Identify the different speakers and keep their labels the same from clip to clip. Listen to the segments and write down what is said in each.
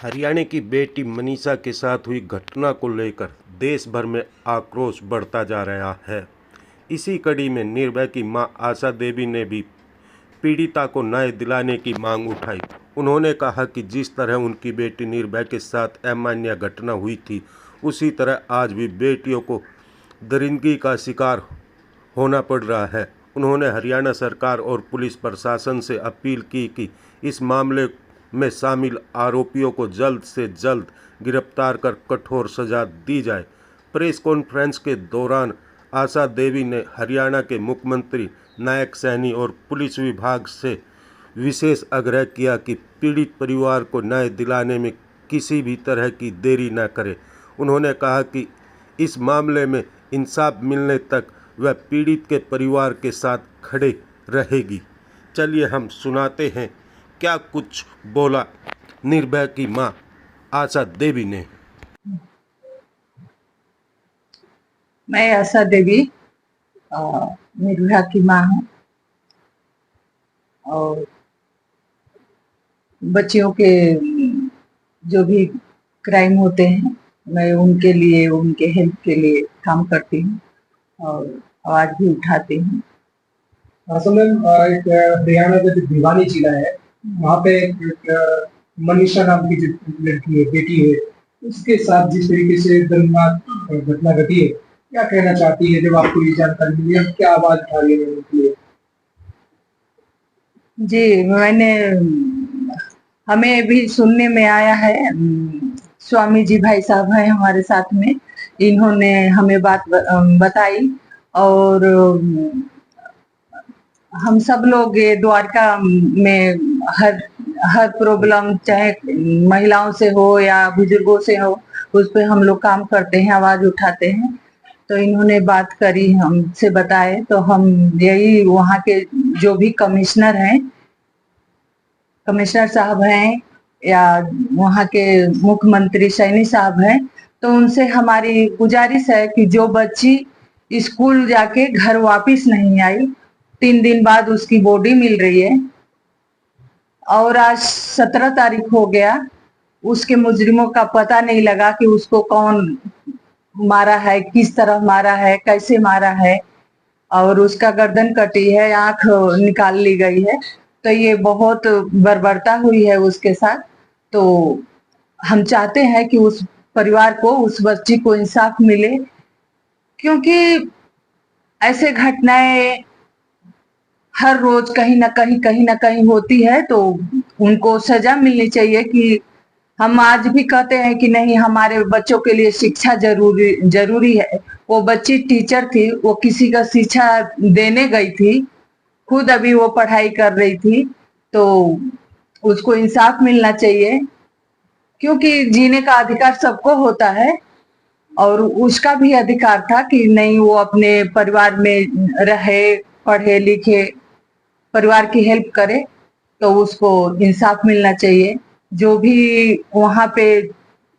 Speaker 1: हरियाणा की बेटी मनीषा के साथ हुई घटना को लेकर देश भर में आक्रोश बढ़ता जा रहा है। इसी कड़ी में निर्भया की मां आशा देवी ने भी पीड़िता को न्याय दिलाने की मांग उठाई। उन्होंने कहा कि जिस तरह उनकी बेटी निर्भया के साथ अमानवीय घटना हुई थी, उसी तरह आज भी बेटियों को दरिंदगी का शिकार होना पड़ रहा है। उन्होंने हरियाणा सरकार और पुलिस प्रशासन से अपील की कि इस मामले में शामिल आरोपियों को जल्द से जल्द गिरफ्तार कर कठोर सजा दी जाए। प्रेस कॉन्फ्रेंस के दौरान आशा देवी ने हरियाणा के मुख्यमंत्री नायक सैनी और पुलिस विभाग से विशेष आग्रह किया कि पीड़ित परिवार को न्याय दिलाने में किसी भी तरह की देरी न करे। उन्होंने कहा कि इस मामले में इंसाफ मिलने तक वह पीड़ित के परिवार के साथ खड़े रहेगी। चलिए हम सुनाते हैं क्या कुछ बोला निर्भया की मां आशा देवी ने।
Speaker 2: मैं आशा देवी निर्भया की मां हूँ और बच्चियों के जो भी क्राइम होते हैं मैं उनके लिए, उनके हेल्प के लिए काम करती हूँ और आवाज भी उठाती हूँ।
Speaker 3: असल में एक हरियाणा का जो भिवानी जिला है वहाँ पे एक मनीषा नाम की जो लड़की है, बेटी है, उसके साथ जिस तरीके से दर्दनाक घटना घटी है, क्या कहना चाहती है जब आपको ये जानकारी मिली है? क्या आवाज उठा रही है उनके लिए?
Speaker 2: जी, हमें भी सुनने में आया है, स्वामी जी भाई साहब हैं हमारे साथ में, इन्होंने हमें बात बताई और हम सब लोग ये द्वारका में हर प्रॉब्लम चाहे महिलाओं से हो या बुजुर्गों से हो, उस पे हम लोग काम करते हैं, आवाज उठाते हैं। तो इन्होंने बात करी, हमसे बताए, तो हम यही वहाँ के जो भी कमिश्नर हैं, कमिश्नर साहब हैं या वहाँ के मुख्यमंत्री सैनी साहब हैं, तो उनसे हमारी गुजारिश है कि जो बच्ची स्कूल जाके घर वापस नहीं आई, 3 दिन बाद उसकी बॉडी मिल रही है और आज 17 तारीख हो गया, उसके मुजरिमों का पता नहीं लगा कि उसको कौन मारा है, किस तरह मारा है, कैसे मारा है, और उसका गर्दन कटी है, आंख निकाल ली गई है। तो ये बहुत बर्बरता हुई है उसके साथ। तो हम चाहते हैं कि उस परिवार को, उस बच्ची को इंसाफ मिले, क्योंकि ऐसे घटनाएं हर रोज कहीं ना कहीं होती है। तो उनको सजा मिलनी चाहिए। कि हम आज भी कहते हैं कि नहीं, हमारे बच्चों के लिए शिक्षा जरूरी है। वो बच्ची टीचर थी, वो किसी का शिक्षा देने गई थी, खुद अभी वो पढ़ाई कर रही थी, तो उसको इंसाफ मिलना चाहिए, क्योंकि जीने का अधिकार सबको होता है और उसका भी अधिकार था कि नहीं, वो अपने परिवार में रहे, पढ़े लिखे, परिवार की हेल्प करे, तो उसको इंसाफ मिलना चाहिए। जो भी वहां पे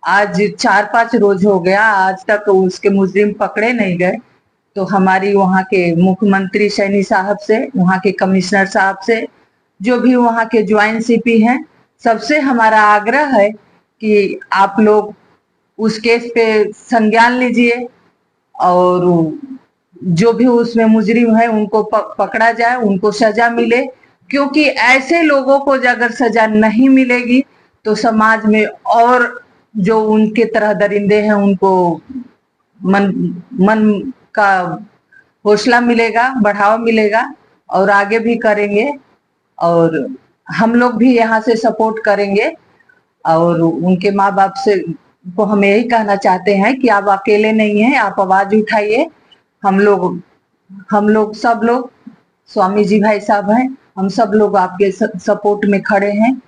Speaker 2: आज 4-5 रोज हो गया, आज तक उसके मुजरिम पकड़े नहीं गए। तो हमारी वहाँ के मुख्यमंत्री सैनी साहब से, वहाँ के कमिश्नर साहब से, जो भी वहाँ के ज्वाइंट सीपी हैं, सबसे हमारा आग्रह है कि आप लोग उस केस पे संज्ञान लीजिए और जो भी उसमें मुजरिम है उनको पकड़ा जाए, उनको सजा मिले, क्योंकि ऐसे लोगों को अगर सजा नहीं मिलेगी तो समाज में और जो उनके तरह दरिंदे हैं उनको मन का हौसला मिलेगा, बढ़ावा मिलेगा और आगे भी करेंगे। और हम लोग भी यहाँ से सपोर्ट करेंगे और उनके माँ बाप से को हम यही कहना चाहते हैं कि आप अकेले नहीं हैं, आप आवाज उठाइए। हम लोग सब लोग, स्वामी जी भाई साहब हैं, हम सब लोग आपके सपोर्ट में खड़े हैं।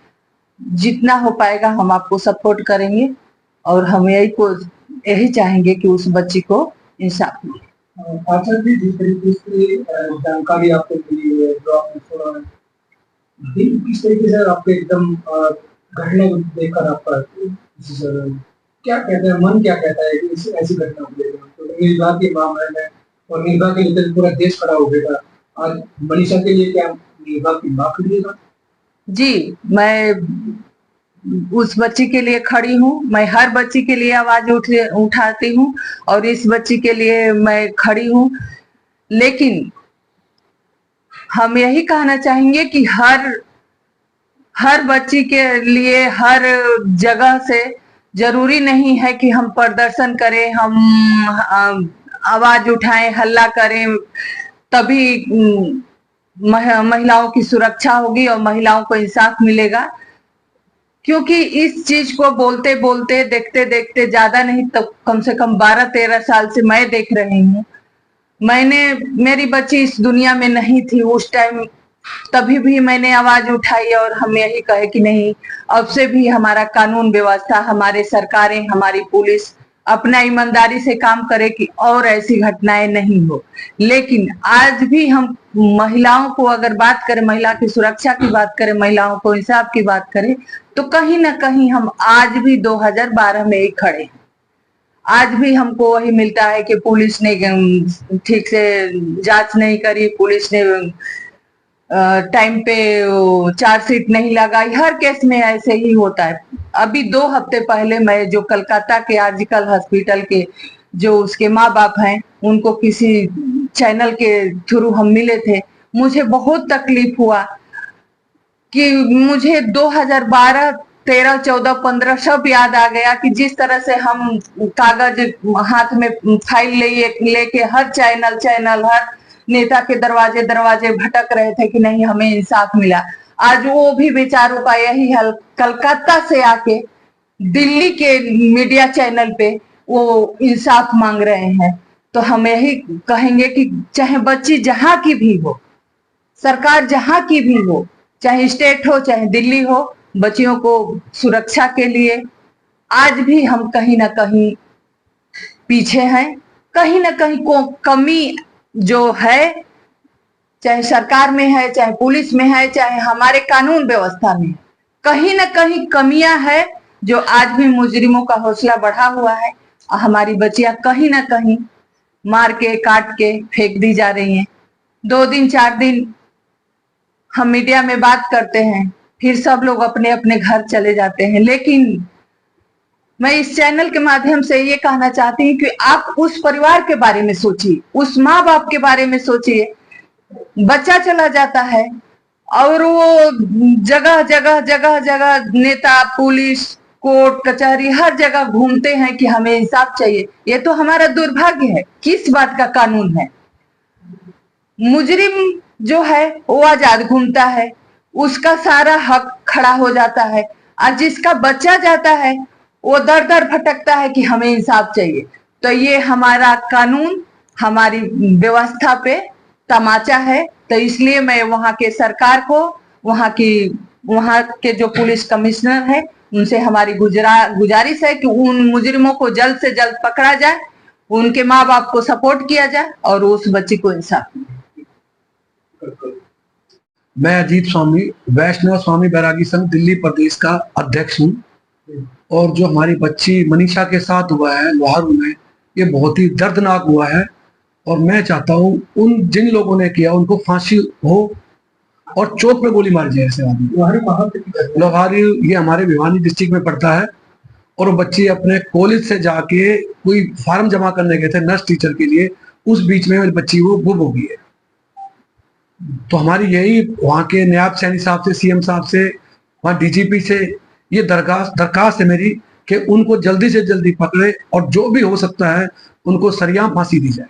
Speaker 2: जितना हो पाएगा हम आपको सपोर्ट करेंगे और हम यही चाहेंगे कि उस बच्ची को इंसाफ मिले।
Speaker 3: अच्छा जी, जिस तरीके से जानकारी आपको मिली है, जो आपने सुना है, किस तरीके से आपके एकदम घटना को देखकर आपका क्या कहता है, मन क्या कहता है कि ऐसी घटना को लेकर? तो निर्भया के मामले में और निर्भया के लिए पूरा देश खड़ा हो गया। आज मनीषा के लिए क्या निर्भया की मां खड़ी है?
Speaker 2: जी, उस बच्ची के लिए खड़ी हूँ। मैं हर बच्ची के लिए आवाज उठाती हूँ और इस बच्ची के लिए मैं खड़ी हूँ। लेकिन हम यही कहना चाहेंगे कि हर बच्ची के लिए हर जगह से जरूरी नहीं है कि हम प्रदर्शन करें, हम आवाज उठाएं, हल्ला करें, तभी महिलाओं की सुरक्षा होगी और महिलाओं को इंसाफ मिलेगा। क्योंकि इस चीज को बोलते बोलते, देखते देखते, ज्यादा नहीं तो कम से कम 12-13 साल से मैं देख रही हूँ। मेरी बच्ची इस दुनिया में नहीं थी उस टाइम, तभी भी मैंने आवाज उठाई और हम यही कहे कि नहीं, अब से भी हमारा कानून व्यवस्था, हमारे सरकारें, हमारी पुलिस अपना ईमानदारी से काम करे कि और ऐसी घटनाएं नहीं हो। लेकिन आज भी हम महिलाओं को अगर बात करें, महिला की सुरक्षा की बात करें, महिलाओं को इंसाफ की बात करें, तो कहीं ना कहीं हम आज भी 2012 में ही खड़े हैं। आज भी हमको वही मिलता है कि पुलिस ने ठीक से जांच नहीं करी, पुलिस ने टाइम पे चार्जशीट नहीं लगाई। हर केस में ऐसे ही होता है। अभी 2 हफ्ते पहले मैं जो कलकत्ता के आर्जिकल हॉस्पिटल के जो उसके माँ बाप हैं, उनको किसी चैनल के थ्रू हम मिले थे। मुझे बहुत तकलीफ हुआ कि मुझे 2012, 13, 14, 15 सब याद आ गया कि जिस तरह से हम कागज हाथ में फाइल लेके हर चैनल हर नेता के दरवाजे दरवाजे भटक रहे थे कि नहीं हमें इंसाफ मिला। आज वो भी बेचारों का यही हाल, कलकत्ता से आके दिल्ली के मीडिया चैनल पे वो इंसाफ मांग रहे हैं। तो हम यही कहेंगे कि चाहे बच्ची जहां की भी हो, सरकार जहां की भी हो, चाहे स्टेट हो चाहे दिल्ली हो, बच्चियों को सुरक्षा के लिए आज भी हम कहीं ना कहीं पीछे हैं। कहीं ना कहीं को कमी जो है, चाहे सरकार में है, चाहे पुलिस में है, चाहे हमारे कानून व्यवस्था में, कहीं ना कहीं कमियां है जो आज भी मुजरिमों का हौसला बढ़ा हुआ है। हमारी बच्चियां कहीं ना कहीं मार के, काट के फेंक दी जा रही हैं। 2 दिन 4 दिन हम मीडिया में बात करते हैं, फिर सब लोग अपने अपने घर चले जाते हैं। लेकिन मैं इस चैनल के माध्यम से ये कहना चाहती हूँ कि आप उस परिवार के बारे में सोचिए, उस माँ बाप के बारे में सोचिए। बच्चा चला जाता है और वो जगह जगह जगह जगह नेता, पुलिस, कोर्ट कचहरी हर जगह घूमते हैं कि हमें इंसाफ चाहिए। ये तो हमारा दुर्भाग्य है। किस बात का कानून है? मुजरिम जो है वो आजाद घूमता है, उसका सारा हक खड़ा हो जाता है, और जिसका बच्चा जाता है वो दर दर भटकता है कि हमें इंसाफ चाहिए। तो ये हमारा कानून, हमारी व्यवस्था पे तमाचा है। तो इसलिए मैं वहां के सरकार को, वहां के जो पुलिस कमिश्नर है, उनसे हमारी गुजारिश है कि उन मुजरिमों को जल्द से जल्द पकड़ा जाए, उनके माँ बाप को सपोर्ट किया जाए और उस बच्ची को इंसाफ मिले।
Speaker 3: मैं अजीत स्वामी, वैष्णव स्वामी बैरागी संघ दिल्ली प्रदेश का अध्यक्ष हूँ। और जो हमारी बच्ची मनीषा के साथ हुआ है लोहारू में, ये बहुत ही दर्दनाक हुआ है। और मैं चाहता हूँ उन जिन लोगों ने किया उनको फांसी हो और चौक पे गोली मार जाए ऐसे आदमी। लोहारू ये हमारे भिवानी डिस्ट्रिक्ट में पड़ता है। और वो बच्ची अपने कॉलेज से जाके कोई फार्म जमा करने गए थे नर्स टीचर के लिए, उस बीच में बच्ची वो गुम हो गई है। तो हमारी यही वहाँ के नायब सैनी साहब से, सीएम साहब से, वहाँ डीजीपी से ये दरखास्त है मेरी कि उनको जल्दी से जल्दी पकड़े और जो भी हो सकता है उनको सरेआम फांसी दी जाए,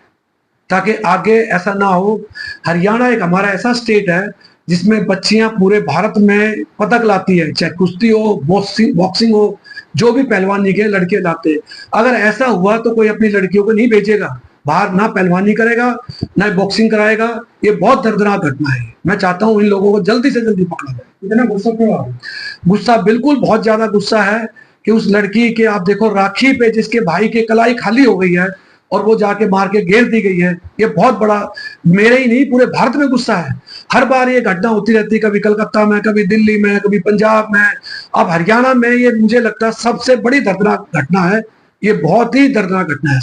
Speaker 3: ताकि आगे ऐसा ना हो। हरियाणा एक हमारा ऐसा स्टेट है जिसमें बच्चियां पूरे भारत में पदक लाती है, चाहे कुश्ती हो, बॉक्सिंग हो, जो भी पहलवानी के लड़के लाते हैं। अगर ऐसा हुआ तो कोई अपनी लड़कियों को नहीं भेजेगा बाहर, ना पहलवानी करेगा ना बॉक्सिंग कराएगा। ये बहुत दर्दनाक घटना है। मैं चाहता हूँ इन लोगों को जल्दी से जल्दी पकड़ा जाए। इतना गुस्सा क्यों आ रहा है? गुस्सा बिल्कुल बहुत ज्यादा गुस्सा है कि उस लड़की के, आप देखो, राखी पे जिसके भाई की कलाई खाली हो गई है और वो जाके मार के घेर दी गई है। ये बहुत बड़ा, मेरे ही नहीं पूरे भारत में गुस्सा है। हर बार ये घटना होती रहती है, कभी कलकत्ता में, कभी दिल्ली में, कभी पंजाब में, अब हरियाणा में। ये मुझे लगता है सबसे बड़ी दर्दनाक घटना है। ये बहुत ही दर्दनाक घटना है।